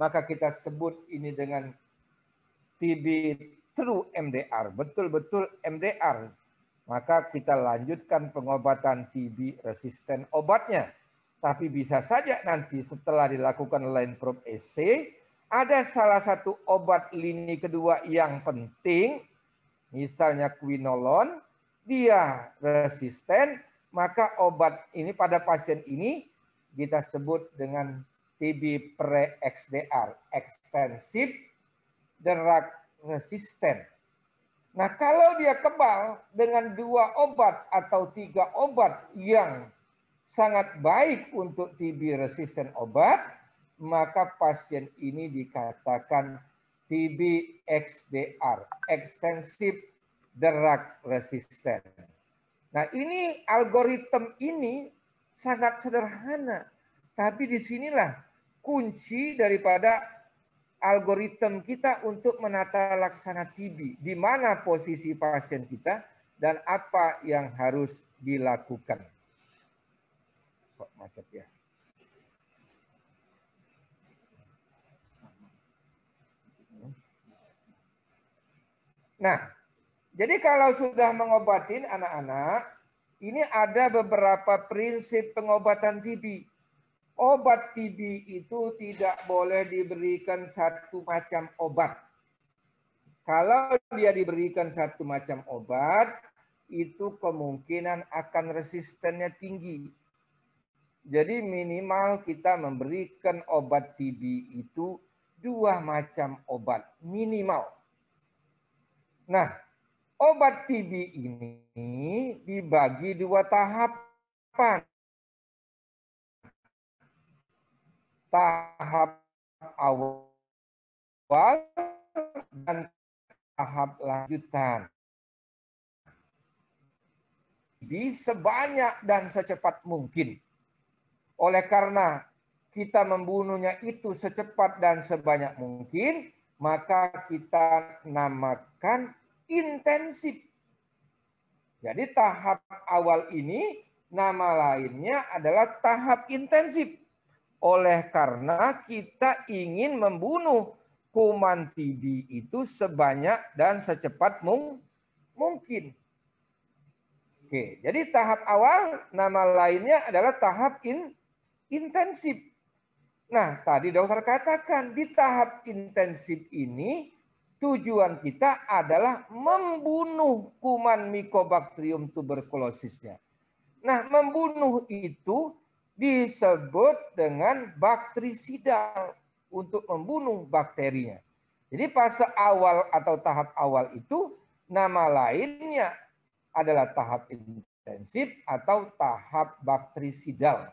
maka kita sebut ini dengan TB true MDR, betul-betul MDR. Maka kita lanjutkan pengobatan TB resisten obatnya. Tapi bisa saja nanti setelah dilakukan line probe assay, ada salah satu obat lini kedua yang penting, misalnya quinolone, dia resisten, maka obat ini pada pasien ini kita sebut dengan TB pre-XDR, extensive drug resistant. Nah, kalau dia kebal dengan 2 obat atau 3 obat yang sangat baik untuk TB resisten obat, maka pasien ini dikatakan TB XDR, extensive drug resistant. Nah, ini algoritma ini sangat sederhana, tapi disinilah kunci daripada algoritma kita untuk menata laksana TB, di mana posisi pasien kita dan apa yang harus dilakukan. Kok macet ya? Nah, jadi kalau sudah mengobatin anak-anak, ini ada beberapa prinsip pengobatan TB. Obat TB itu tidak boleh diberikan satu macam obat. Kalau dia diberikan satu macam obat, itu kemungkinan akan resistennya tinggi. Jadi minimal kita memberikan obat TB itu 2 macam obat, minimal. Nah, obat TB ini dibagi 2 tahapan. Tahap awal dan tahap lanjutan. Sebanyak dan secepat mungkin. Oleh karena kita membunuhnya itu secepat dan sebanyak mungkin, maka kita namakan intensif. Jadi tahap awal ini nama lainnya adalah tahap intensif. Oleh karena kita ingin membunuh kuman TB itu sebanyak dan secepat mungkin. Oke, jadi tahap awal nama lainnya adalah tahap intensif. Nah, tadi dokter katakan di tahap intensif ini tujuan kita adalah membunuh kuman Mycobacterium tuberculosisnya. Nah, membunuh itu disebut dengan baktrisidal untuk membunuh bakterinya. Jadi fase awal atau tahap awal itu nama lainnya adalah tahap intensif atau tahap baktrisidal.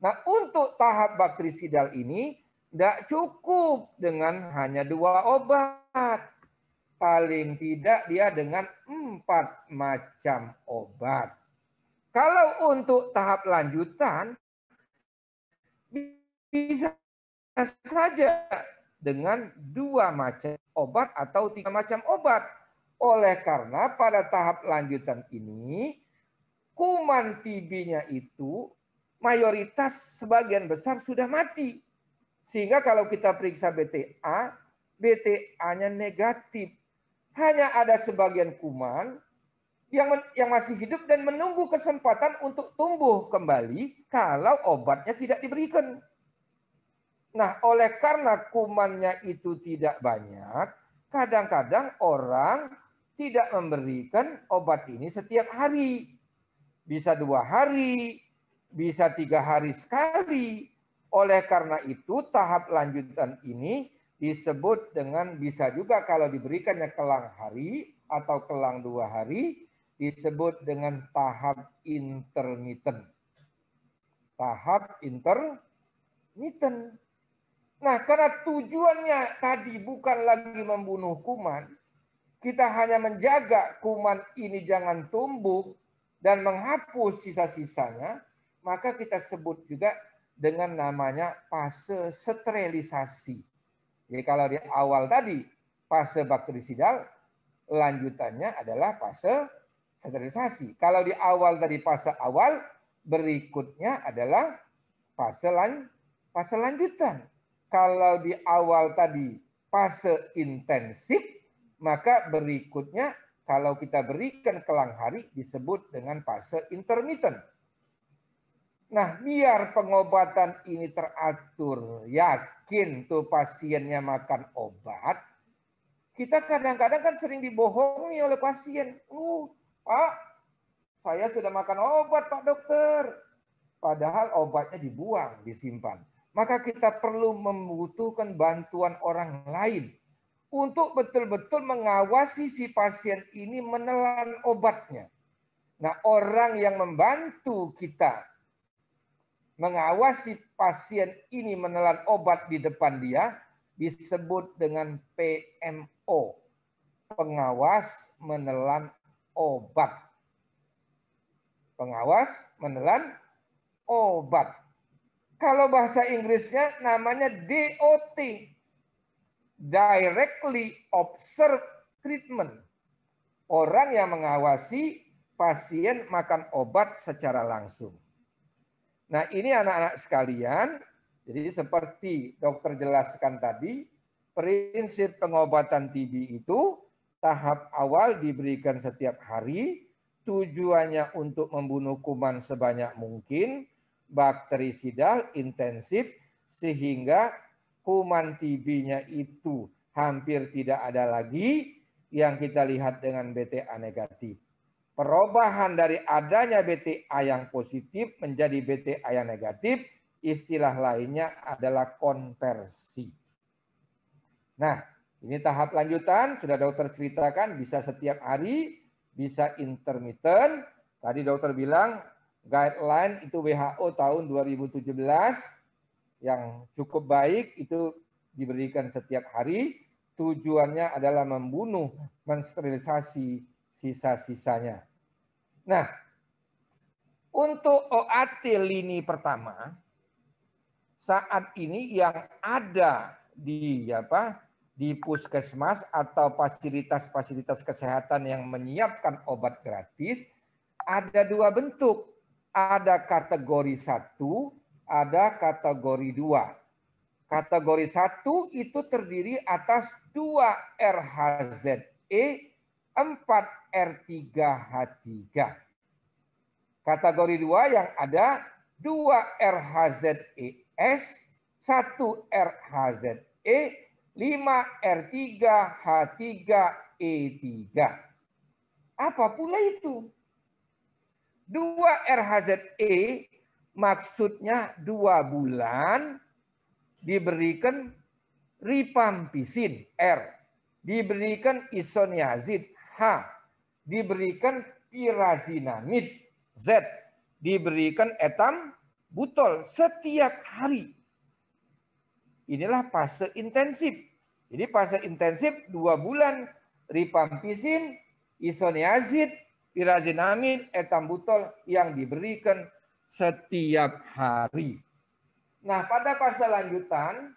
Nah, untuk tahap baktrisidal ini tidak cukup dengan hanya 2 obat. Paling tidak dia dengan 4 macam obat. Kalau untuk tahap lanjutan, bisa saja dengan 2 macam obat atau 3 macam obat. Oleh karena pada tahap lanjutan ini, kuman TB-nya itu mayoritas sebagian besar sudah mati. Sehingga kalau kita periksa BTA, BTA-nya negatif. Hanya ada sebagian kuman yang masih hidup dan menunggu kesempatan untuk tumbuh kembali kalau obatnya tidak diberikan. Nah, oleh karena kumannya itu tidak banyak, kadang-kadang orang tidak memberikan obat ini setiap hari. Bisa 2 hari, bisa 3 hari sekali. Oleh karena itu, tahap lanjutan ini disebut dengan bisa juga kalau diberikannya kelang hari atau kelang 2 hari, disebut dengan tahap intermittent. Tahap intermittent. Nah, karena tujuannya tadi bukan lagi membunuh kuman, kita hanya menjaga kuman ini jangan tumbuh dan menghapus sisa-sisanya, maka kita sebut juga dengan namanya fase sterilisasi. Jadi kalau di awal tadi fase baktrisidal, lanjutannya adalah fase sterilisasi. Kalau di awal tadi fase awal, berikutnya adalah fase lanjutan. Kalau di awal tadi fase intensif, maka berikutnya kalau kita berikan kelang hari disebut dengan fase intermittent. Nah, biar pengobatan ini teratur, yakin tuh pasiennya makan obat, kita kadang-kadang kan sering dibohongi oleh pasien. Pak, saya sudah makan obat, Pak Dokter. Padahal obatnya dibuang, disimpan. Maka kita perlu membutuhkan bantuan orang lain untuk betul-betul mengawasi si pasien ini menelan obatnya. Nah, orang yang membantu kita mengawasi pasien ini menelan obat di depan dia disebut dengan PMO, pengawas menelan obat. Pengawas menelan obat. Kalau bahasa Inggrisnya namanya DOT, Directly Observed Treatment. Orang yang mengawasi pasien makan obat secara langsung. Nah, ini anak-anak sekalian, jadi seperti dokter jelaskan tadi, prinsip pengobatan TB itu tahap awal diberikan setiap hari, tujuannya untuk membunuh kuman sebanyak mungkin, bakterisidal intensif, sehingga kuman TB-nya itu hampir tidak ada lagi yang kita lihat dengan BTA negatif. Perubahan dari adanya BTA yang positif menjadi BTA yang negatif, istilah lainnya adalah konversi. Nah, ini tahap lanjutan, sudah dokter ceritakan, bisa setiap hari, bisa intermittent. Tadi dokter bilang, guideline itu WHO tahun 2017, yang cukup baik, itu diberikan setiap hari, tujuannya adalah membunuh, mensterilisasi sisa-sisanya. Nah, untuk OAT lini pertama, saat ini yang ada di puskesmas atau fasilitas-fasilitas kesehatan yang menyiapkan obat gratis, ada dua bentuk. Ada kategori 1, ada kategori 2. Kategori 1 itu terdiri atas 2 RHZE, 4 R3H3. Kategori 2 yang ada 2 RHZES, 1 RHZE, 5 R3H3E3. Apa pula itu? 2 RHZE maksudnya 2 bulan diberikan rifampicin R, diberikan isoniazid H, diberikan pirazinamid Z, diberikan etambutol setiap hari. Inilah fase intensif. Jadi fase intensif 2 bulan rifampicin, isoniazid, pirazinamid, etambutol yang diberikan setiap hari. Nah, pada fase lanjutan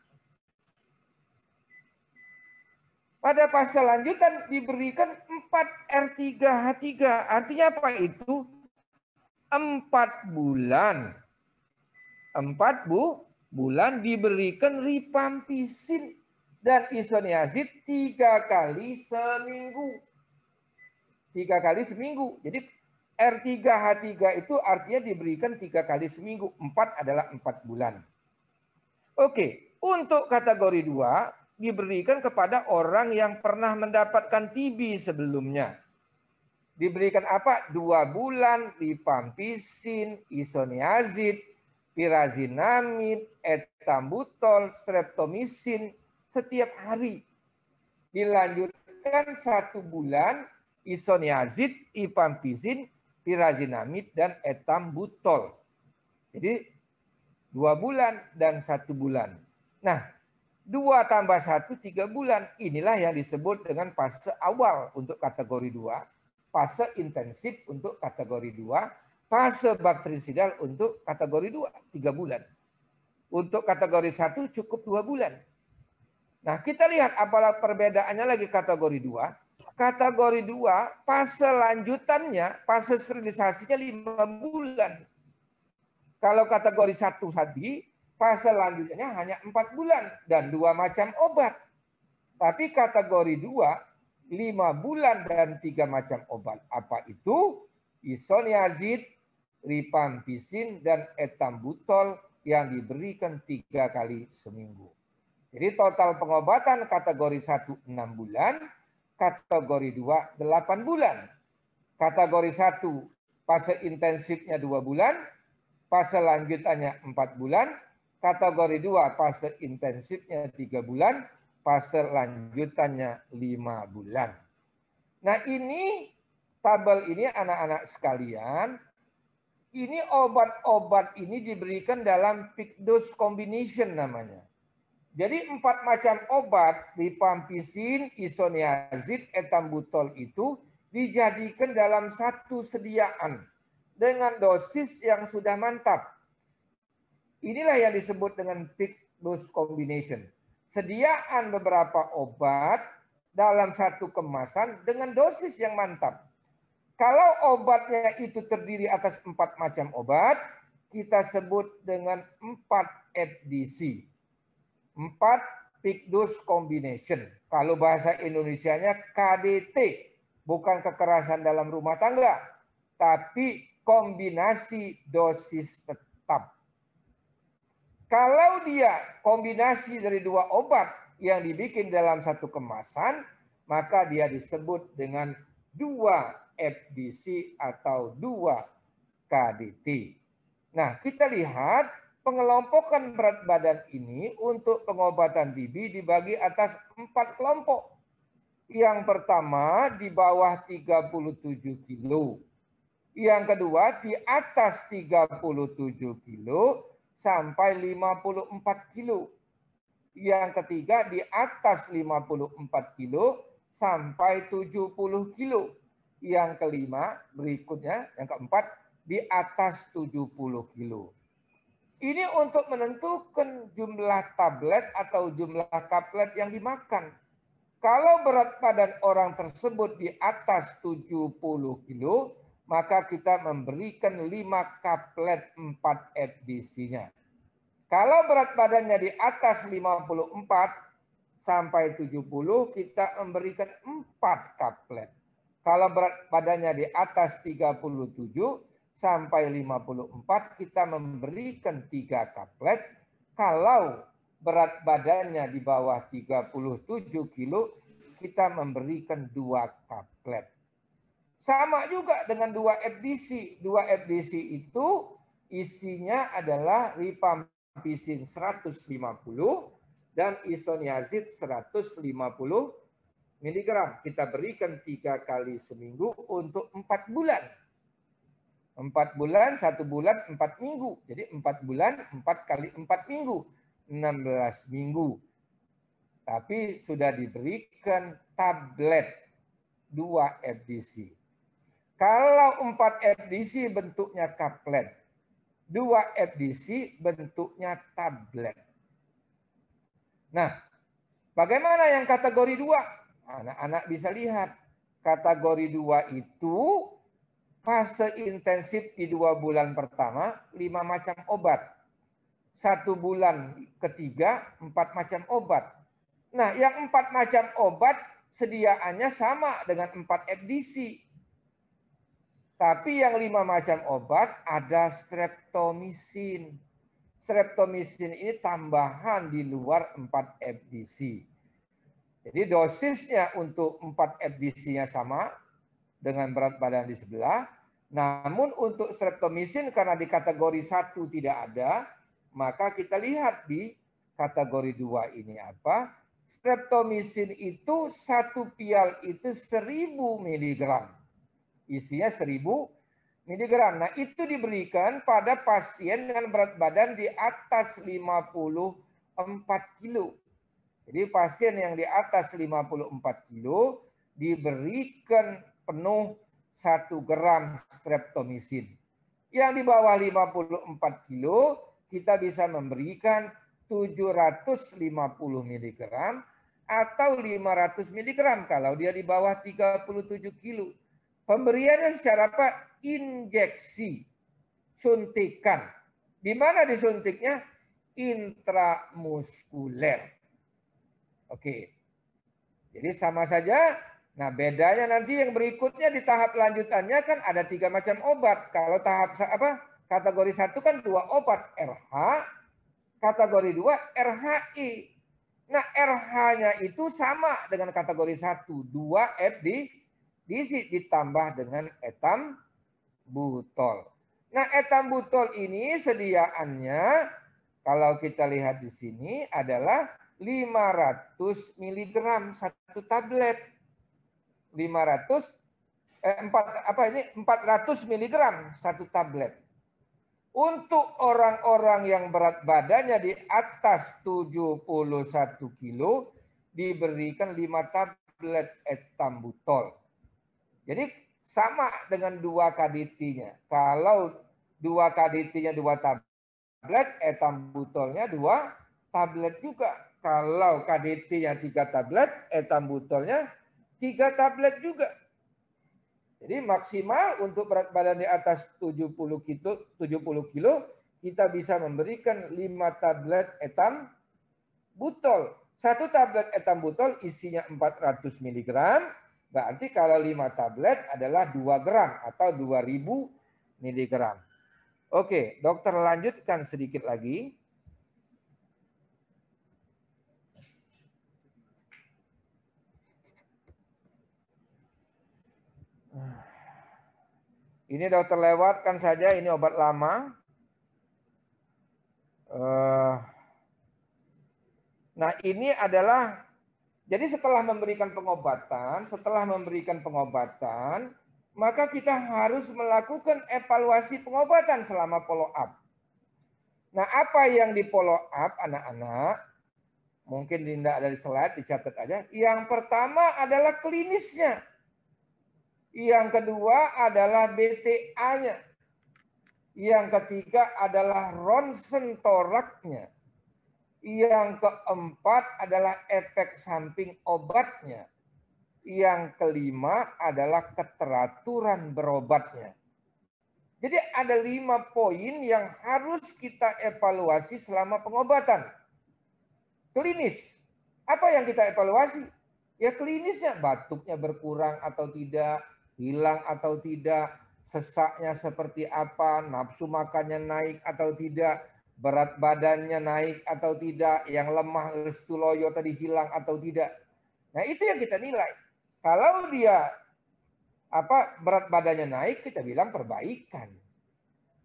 diberikan 4 R3H3. Artinya apa itu? 4 bulan. 4 bulan diberikan rifampicin dan isoniazid 3 kali seminggu. 3 kali seminggu. Jadi R3H3 itu artinya diberikan 3 kali seminggu. 4 adalah 4 bulan. Oke, untuk kategori 2 diberikan kepada orang yang pernah mendapatkan TB sebelumnya. Diberikan apa? 2 bulan rifampicin, isoniazid, pirazinamid, etambutol, streptomycin setiap hari. Dilanjutkan 1 bulan isoniazid, rifampicin, pirazinamid, dan etambutol. Jadi 2 bulan dan 1 bulan. Nah, 2 tambah 1, 3 bulan. Inilah yang disebut dengan fase awal untuk kategori 2. Fase intensif untuk kategori 2, fase bakterisidal untuk kategori 2, 3 bulan. Untuk kategori 1 cukup 2 bulan. Nah, kita lihat apalah perbedaannya lagi kategori 2. Kategori 2, fase lanjutannya, fase sterilisasinya 5 bulan. Kalau kategori 1 tadi, fase lanjutannya hanya 4 bulan dan 2 macam obat. Tapi kategori 2, 5 bulan dan 3 macam obat. Apa itu? Isoniazid, rifampicin, dan etambutol yang diberikan 3 kali seminggu. Jadi total pengobatan kategori 1 6 bulan, kategori 2 8 bulan. Kategori 1 fase intensifnya 2 bulan, fase lanjutannya 4 bulan, kategori 2 fase intensifnya 3 bulan, fase lanjutannya 5 bulan. Nah ini tabel ini anak-anak sekalian, ini obat-obat ini diberikan dalam peak dose combination namanya. Jadi 4 macam obat, rifampicin, isoniazid, etambutol itu dijadikan dalam satu sediaan dengan dosis yang sudah mantap. Inilah yang disebut dengan peak dose combination. Sediaan beberapa obat dalam satu kemasan dengan dosis yang mantap. Kalau obatnya itu terdiri atas 4 macam obat, kita sebut dengan 4 FDC. 4 peak dose combination. Kalau bahasa Indonesianya KDT, bukan kekerasan dalam rumah tangga, tapi kombinasi dosis tetap. Kalau dia kombinasi dari 2 obat yang dibikin dalam satu kemasan, maka dia disebut dengan 2 FDC atau 2 KDT. Nah, kita lihat pengelompokan berat badan ini untuk pengobatan TB dibagi atas 4 kelompok. Yang pertama di bawah 37 kilo. Yang kedua di atas 37 kilo sampai 54 kilo. Yang ketiga di atas 54 kilo sampai 70 kilo. Yang kelima berikutnya, yang keempat di atas 70 kilo. Ini untuk menentukan jumlah tablet atau jumlah kaplet yang dimakan. Kalau berat badan orang tersebut di atas 70 kilo, maka kita memberikan 5 kaplet 4 FDC-nya. Kalau berat badannya di atas 54 sampai 70, kita memberikan 4 kaplet. Kalau berat badannya di atas 37 sampai 54, kita memberikan 3 kaplet. Kalau berat badannya di bawah 37 kilo, kita memberikan 2 kaplet. Sama juga dengan 2 FDC. 2 FDC itu isinya adalah rifampicin 150 dan isoniazid 150 mg. Kita berikan 3 kali seminggu untuk 4 bulan. 4 bulan, 1 bulan, 4 minggu. Jadi 4 bulan, 4 kali 4 minggu. 16 minggu. Tapi sudah diberikan tablet 2 FDC. Kalau 4 FDC bentuknya kaplet. 2 FDC bentuknya tablet. Nah, bagaimana yang kategori 2? Anak-anak bisa lihat. Kategori 2 itu fase intensif di 2 bulan pertama, 5 macam obat. 1 bulan ketiga, 4 macam obat. Nah, yang 4 macam obat sediaannya sama dengan 4 FDC. Tapi yang 5 macam obat ada streptomycin. Streptomycin ini tambahan di luar 4 FDC. Jadi dosisnya untuk 4 FDC-nya sama dengan berat badan di sebelah. Namun untuk streptomycin karena di kategori 1 tidak ada, maka kita lihat di kategori 2 ini apa. Streptomycin itu 1 pial itu 1000 mg. Isinya 1000 mg. Nah, itu diberikan pada pasien dengan berat badan di atas 54 kilo. Jadi pasien yang di atas 54 kilo diberikan penuh 1 gram streptomycin. Yang di bawah 54 kilo kita bisa memberikan 750 mg atau 500 mg kalau dia di bawah 37 kilo. Pemberiannya secara apa? Injeksi, suntikan. Di mana disuntiknya? intramuskuler. Oke. Jadi sama saja. Nah, bedanya nanti yang berikutnya di tahap lanjutannya kan ada 3 macam obat. Kalau tahap kategori 1 kan 2 obat, RH, kategori 2 RHI. Nah, RH-nya itu sama dengan kategori 1, 2 diisi ditambah dengan etambutol. Nah, etambutol ini sediaannya kalau kita lihat di sini adalah 500 mg satu tablet. 400 mg satu tablet. Untuk orang-orang yang berat badannya di atas 71 kilo diberikan 5 tablet etambutol. Jadi sama dengan 2 KDT-nya. Kalau 2 KDT-nya 2 tablet, etambutolnya 2 tablet juga. Kalau KDT-nya 3 tablet, etambutolnya 3 tablet juga. Jadi maksimal untuk berat badan di atas 70 kilo kita bisa memberikan 5 tablet etambutol. 1 tablet etambutol isinya 400 mg, berarti kalau 5 tablet adalah 2 gram atau 2000 mg. Oke, dokter lanjutkan sedikit lagi. Ini dokter lewatkan saja, ini obat lama. Nah, ini adalah, jadi setelah memberikan pengobatan, maka kita harus melakukan evaluasi pengobatan selama follow up. Nah, apa yang di follow up anak-anak? Mungkin tidak ada di slide, dicatat aja. Yang pertama adalah klinisnya. Yang kedua adalah BTA-nya. Yang ketiga adalah ronsen toraknya. Yang keempat adalah efek samping obatnya. Yang kelima adalah keteraturan berobatnya. Jadi ada 5 poin yang harus kita evaluasi selama pengobatan. Klinis. Apa yang kita evaluasi? Ya klinisnya, batuknya berkurang atau tidak, hilang atau tidak, sesaknya seperti apa, nafsu makannya naik atau tidak, berat badannya naik atau tidak, yang lemah lesu loyo tadi hilang atau tidak. Nah, itu yang kita nilai. Kalau dia berat badannya naik, kita bilang perbaikan.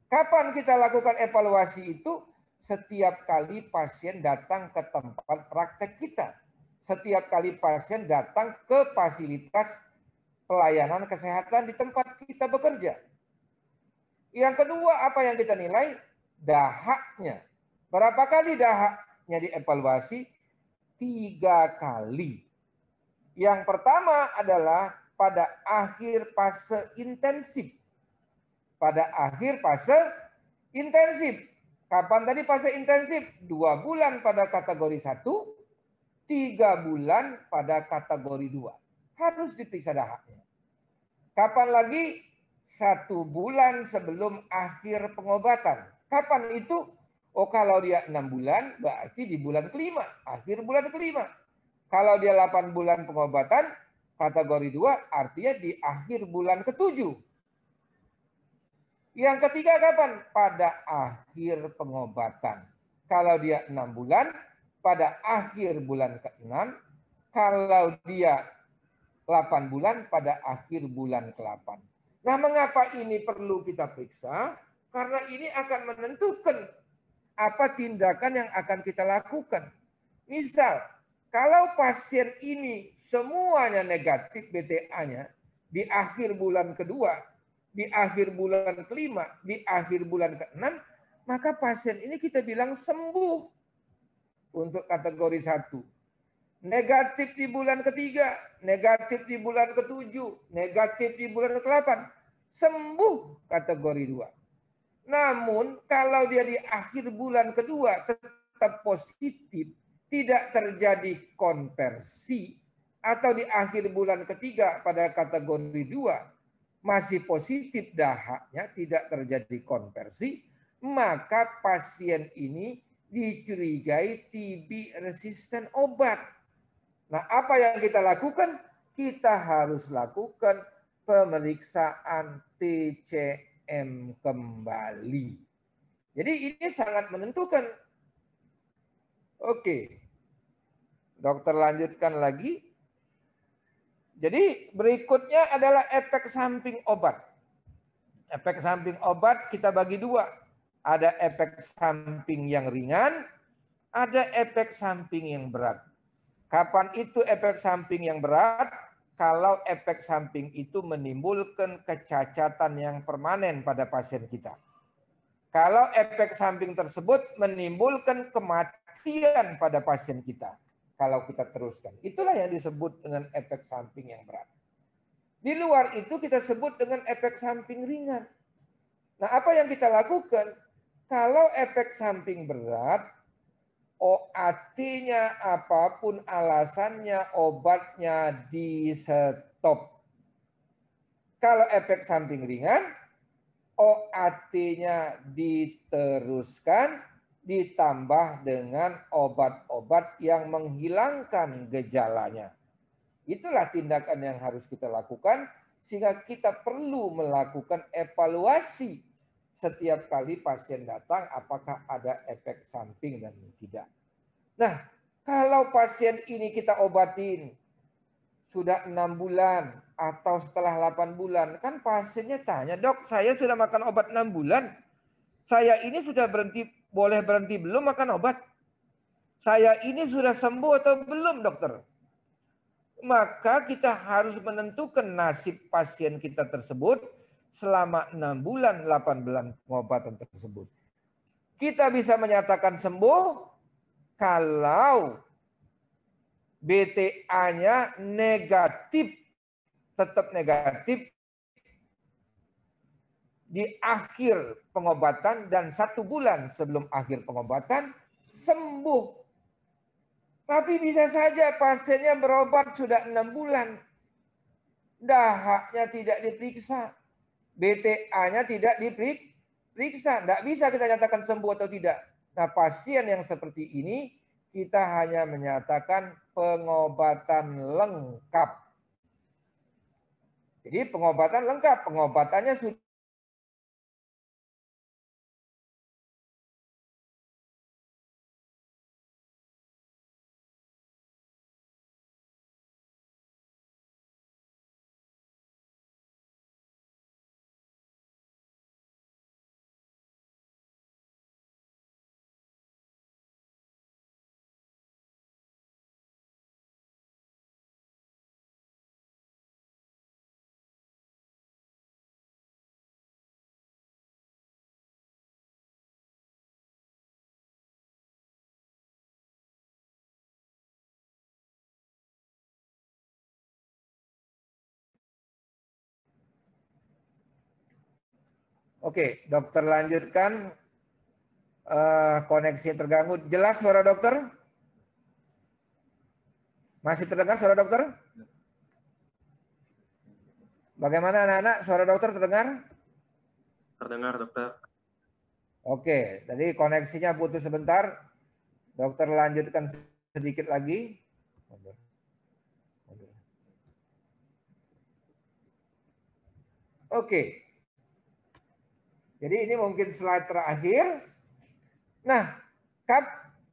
Kapan kita lakukan evaluasi itu? Setiap kali pasien datang ke tempat praktek kita. Setiap kali pasien datang ke fasilitas pelayanan kesehatan di tempat kita bekerja. Yang kedua, apa yang kita nilai? Dahaknya. Berapa kali dahaknya dievaluasi? 3 kali. Yang pertama adalah pada akhir fase intensif. Pada akhir fase intensif. Kapan tadi fase intensif? 2 bulan pada kategori 1, 3 bulan pada kategori 2. Harus diperiksa dahaknya. Kapan lagi? 1 bulan sebelum akhir pengobatan. Kapan itu? Oh, kalau dia 6 bulan, berarti di bulan kelima. Akhir bulan kelima. Kalau dia 8 bulan pengobatan, kategori 2, artinya di akhir bulan ke-7. Yang ketiga kapan? Pada akhir pengobatan. Kalau dia 6 bulan, pada akhir bulan ke-6. Kalau dia 8 bulan, pada akhir bulan ke-8. Nah, mengapa ini perlu kita periksa? Karena ini akan menentukan apa tindakan yang akan kita lakukan. Misal, kalau pasien ini semuanya negatif BTA-nya di akhir bulan kedua, di akhir bulan kelima, di akhir bulan ke-6, maka pasien ini kita bilang sembuh untuk kategori 1. Negatif di bulan ketiga, negatif di bulan ke-7, negatif di bulan ke-8, sembuh kategori 2. Namun kalau dia di akhir bulan kedua tetap positif, tidak terjadi konversi, atau di akhir bulan ketiga pada kategori 2, masih positif dahaknya, tidak terjadi konversi, maka pasien ini dicurigai TB resisten obat. Nah, apa yang kita lakukan? Kita harus lakukan pemeriksaan TCM kembali. Jadi ini sangat menentukan. Oke, dokter lanjutkan lagi. Jadi berikutnya adalah efek samping obat. Efek samping obat kita bagi dua. Ada efek samping yang ringan, ada efek samping yang berat. Kapan itu efek samping yang berat? Kalau efek samping itu menimbulkan kecacatan yang permanen pada pasien kita. Kalau efek samping tersebut menimbulkan kematian pada pasien kita. Kalau kita teruskan. Itulah yang disebut dengan efek samping yang berat. Di luar itu kita sebut dengan efek samping ringan. Nah, apa yang kita lakukan? Kalau efek samping berat, OAT-nya apapun alasannya, obatnya di stop. Kalau efek samping ringan, OAT-nya diteruskan, ditambah dengan obat-obat yang menghilangkan gejalanya. Itulah tindakan yang harus kita lakukan, sehingga kita perlu melakukan evaluasi setiap kali pasien datang, apakah ada efek samping dan tidak. Nah, kalau pasien ini kita obatin sudah 6 bulan atau setelah 8 bulan, kan pasiennya tanya, dok, saya sudah makan obat 6 bulan, saya ini sudah boleh berhenti belum makan obat? Saya ini sudah sembuh atau belum, dokter? Maka kita harus menentukan nasib pasien kita tersebut selama 6 bulan, 8 bulan pengobatan tersebut. Kita bisa menyatakan sembuh kalau BTA-nya negatif, tetap negatif di akhir pengobatan dan 1 bulan sebelum akhir pengobatan sembuh. Tapi bisa saja pasiennya berobat sudah 6 bulan. Dahaknya tidak diperiksa. BTA-nya tidak diperiksa. Tidak bisa kita nyatakan sembuh atau tidak. Nah, pasien yang seperti ini kita hanya menyatakan pengobatan lengkap. Jadi pengobatan lengkap. Pengobatannya sudah. Oke, dokter lanjutkan. Koneksi terganggu. Jelas suara dokter? Masih terdengar suara dokter? Bagaimana anak-anak? Suara dokter terdengar? Terdengar, dokter. Oke, tadi koneksinya putus sebentar. Dokter lanjutkan sedikit lagi. Oke. Jadi ini mungkin slide terakhir. Nah,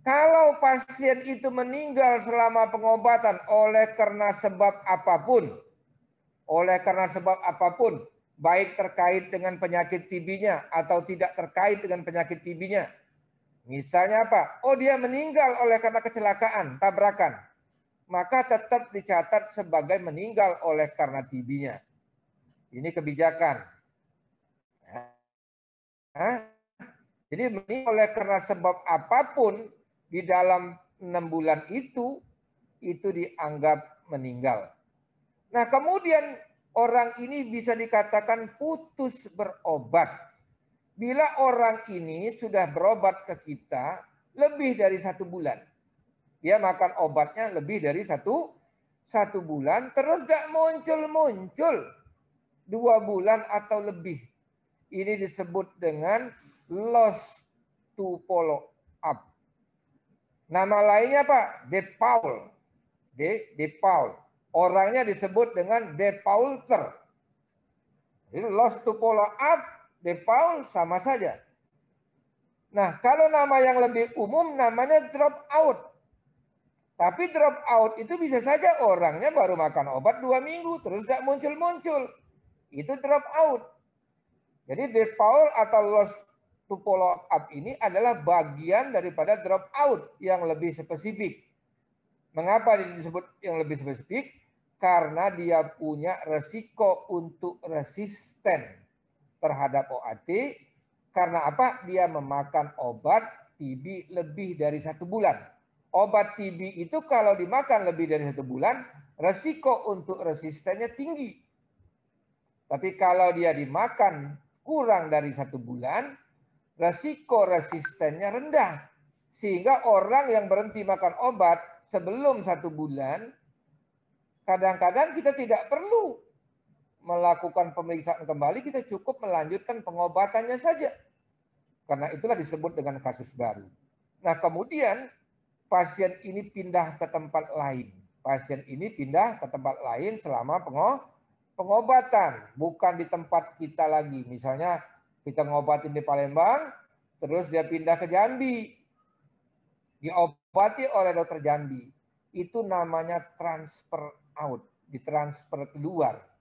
kalau pasien itu meninggal selama pengobatan oleh karena sebab apapun, baik terkait dengan penyakit TB-nya atau tidak terkait dengan penyakit TB-nya. Misalnya apa? Oh, dia meninggal oleh karena kecelakaan, tabrakan. Maka tetap dicatat sebagai meninggal oleh karena TB-nya. Ini kebijakan. Jadi meninggal oleh karena sebab apapun di dalam 6 bulan itu dianggap meninggal. Nah, kemudian orang ini bisa dikatakan putus berobat. Bila orang ini sudah berobat ke kita lebih dari 1 bulan. Dia makan obatnya lebih dari satu bulan, terus gak muncul-muncul 2 bulan atau lebih. Ini disebut dengan lost to follow up. Nama lainnya apa? De Paul. De Paul. Orangnya disebut dengan De Paulter. Jadi lost to follow up, De Paul sama saja. Nah, kalau nama yang lebih umum namanya drop out. Tapi drop out itu bisa saja orangnya baru makan obat 2 minggu, terus tidak muncul-muncul. Itu drop out. Jadi De Paul atau lost to follow up ini adalah bagian daripada drop out yang lebih spesifik. Mengapa disebut yang lebih spesifik? Karena dia punya resiko untuk resisten terhadap OAT. Karena apa? Dia memakan obat TB lebih dari 1 bulan. Obat TB itu kalau dimakan lebih dari 1 bulan, resiko untuk resistennya tinggi. Tapi kalau dia dimakan kurang dari 1 bulan, resiko resistennya rendah. Sehingga orang yang berhenti makan obat sebelum 1 bulan, kadang-kadang kita tidak perlu melakukan pemeriksaan kembali, kita cukup melanjutkan pengobatannya saja. Karena itulah disebut dengan kasus baru. Nah, kemudian pasien ini pindah ke tempat lain. Pasien ini pindah ke tempat lain selama pengobatan, bukan di tempat kita lagi. Misalnya kita ngobatin di Palembang, terus dia pindah ke Jambi, diobati oleh dokter Jambi. Itu namanya transfer out, ditransfer keluar.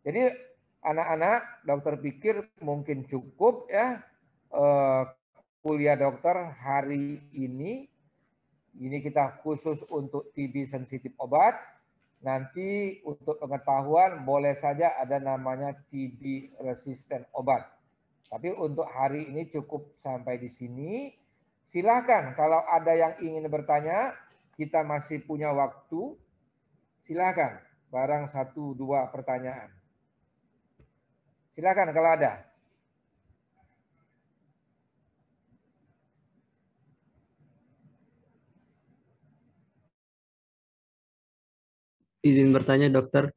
Jadi anak-anak, dokter pikir mungkin cukup ya kuliah dokter hari ini. Ini kita khusus untuk TB sensitif obat. Nanti untuk pengetahuan boleh saja ada namanya TB resisten obat. Tapi untuk hari ini cukup sampai di sini. Silakan kalau ada yang ingin bertanya, kita masih punya waktu. Silakan, barang 1-2 pertanyaan. Silakan kalau ada. Izin bertanya, dokter.